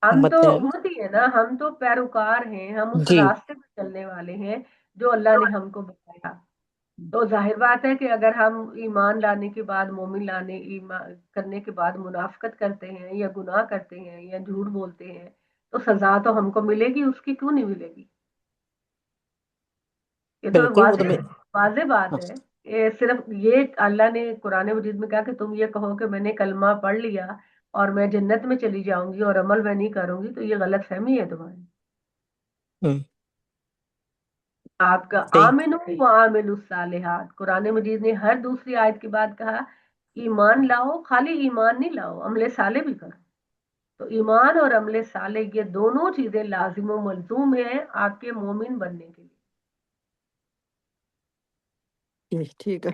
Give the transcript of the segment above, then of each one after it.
हम तो उम्मत हैं। उम्मती है ना, हम तो पैरोकार हैं, हम उस जी। रास्ते पे चलने वाले हैं जो अल्लाह ने हमको बताया। तो जाहिर बात है कि अगर हम ईमान लाने के बाद, मोमिन लाने ईमान करने के बाद मुनाफिकत करते हैं या गुनाह करते हैं या झूठ बोलते हैं, तो सजा तो हमको मिलेगी, उसकी क्यों नहीं मिलेगी? ये तो बिल्कुल, वो तो वाजे मैं। वाजे बात हाँ। है। ये सिर्फ ये अल्लाह ने कुरान मजीद में कहा कि तुम ये कहो कि मैंने कलमा पढ़ लिया और मैं जन्नत में चली जाऊंगी और अमल मैं नहीं करूंगी, तो ये गलत फहमी है तुम्हारी। हम्म। आपका सही। आमिनु व आमिलु सालिहात, कुरान मजीद ने हर दूसरी आयत के बाद कहा ईमान लाओ, खाली ईमान नहीं लाओ, अमले साले भी करो। तो ईमान और अमले साले ये दोनों चीजें लाजिम व मलजूम है आपके मोमिन बनने के लिए। ठीक है।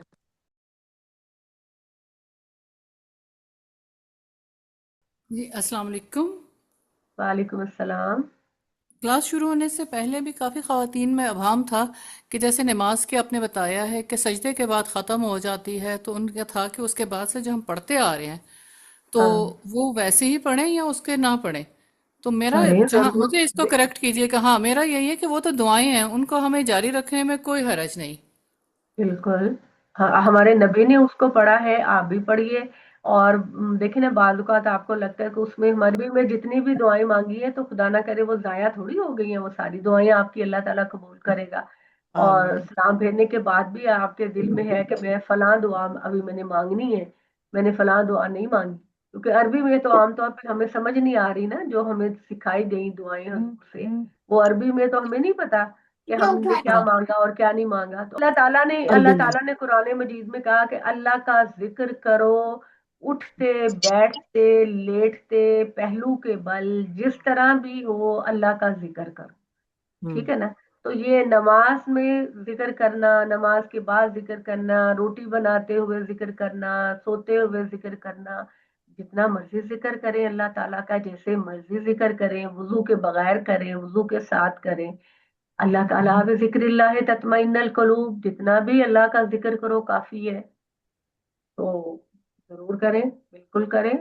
जी अस्सलाम वालेकुम। वालेकुम अस्सलाम। क्लास शुरू होने से पहले भी काफ़ी ख़वातीन में अभाम था कि जैसे नमाज के आपने बताया है कि सजदे के बाद ख़त्म हो जाती है, तो उनका था कि उसके बाद से जो हम पढ़ते आ रहे हैं तो हाँ, वो वैसे ही पढ़ें या उसके ना पढ़ें। तो मेरा पढ़े जहाँ जरूर। मुझे इसको करेक्ट कीजिएगा, हाँ मेरा यही है कि वो तो दुआएं हैं, उनको हमें जारी रखने में कोई हरज नहीं। बिल्कुल। हाँ, हमारे नबी ने उसको पढ़ा है, आप भी पढ़िए। और देखिए ना, बाज़ औक़ात आपको लगता है कि उसमें हमारे नबी में जितनी भी दुआएं मांगी है, तो खुदा ना करे वो जाया थोड़ी हो गई हैं, वो सारी दुआएं आपकी अल्लाह ताला कबूल करेगा। और आमीन। सलाम भेजने के बाद भी आपके दिल में है कि मैं फलां दुआ अभी मैंने मांगनी है, मैंने फलां दुआ नहीं मांगी, क्योंकि अरबी में तो आमतौर पर हमें समझ नहीं आ रही ना, जो हमें सिखाई गई दुआएं हजूर से, वो अरबी में तो हमें नहीं पता कि हमने क्या हाँ। मांगा और क्या नहीं मांगा। तो अल्लाह अरबी में। ताला ने कुरान मजीद में कहा कि अल्लाह का जिक्र करो, उठते बैठते लेटते पहलू के बल, जिस तरह भी हो अल्लाह का जिक्र करो। हम्म। ठीक है ना? तो ये नमाज में जिक्र करना, नमाज के बाद जिक्र करना, रोटी बनाते हुए जिक्र करना, सोते हुए जिक्र करना, जितना मर्जी जिक्र करें अल्लाह ताला का, जैसे मर्जी जिक्र करें, वुजू के बगैर करें, वुजू के साथ करें। अल्लाह ताला बिज़िक्रिल्लाह तत्मइन्नुल कुलूब, जितना भी अल्लाह का जिक्र करो काफी है। तो जरूर करें, बिल्कुल करें।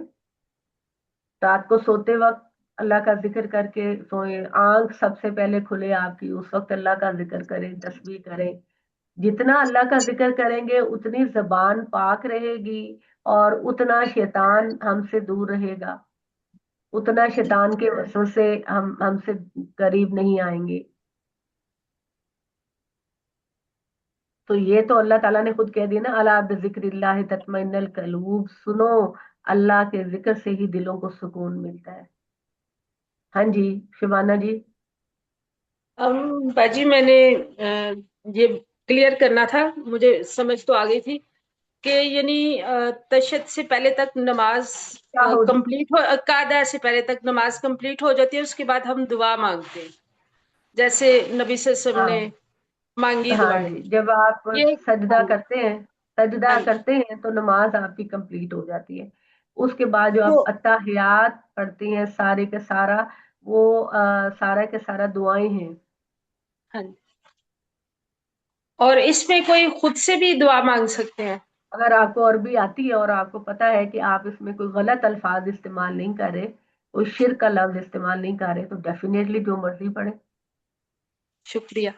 रात को सोते वक्त अल्लाह का जिक्र करके सोए, आंख सबसे पहले खुले आपकी, उस वक्त अल्लाह का जिक्र करें, तस्बीह करें। जितना अल्लाह का जिक्र करेंगे उतनी जबान पाक रहेगी और उतना शैतान हमसे दूर रहेगा, उतना शैतान के वसवसे हम हमसे करीब नहीं आएंगे। तो ये तो अल्लाह ताला ने खुद कह दिया ना, अला बिज़िक्रिल्लाह तत्मइन्नुल कुलूब, सुनो, अल्लाह के जिक्र से ही दिलों को सुकून मिलता है। हाँ जी, शिवाना जी। बाजी मैंने ये क्लियर करना था, मुझे समझ तो आ गई थी कि यानी तशहद से पहले तक नमाज क्या हो? कंप्लीट हो, कादा से पहले तक नमाज कंप्लीट हो जाती है, उसके बाद हम दुआ मांगते हैं जैसे नबी सल्लल्लाहु अलैहि वसल्लम हाँ, ने मांगी हाँ दुआएं। जी, जब आप ये सजदा हाँ करते हैं, हाँ सजदा जी। करते हैं तो नमाज आपकी कंप्लीट हो जाती है। उसके बाद जो तो आप अत्तहियात पढ़ती हैं, सारे के सारा वो सारा के सारा दुआएं हैं। हाँ जी। और इसमें कोई खुद से भी दुआ मांग सकते हैं? अगर आपको अरबी आती है और आपको पता है कि आप इसमें कोई गलत अल्फाज इस्तेमाल नहीं कर रहे, कोई शिर्क का लफ्ज इस्तेमाल नहीं कर रहे, तो डेफिनेटली जो मर्जी पढ़े। शुक्रिया।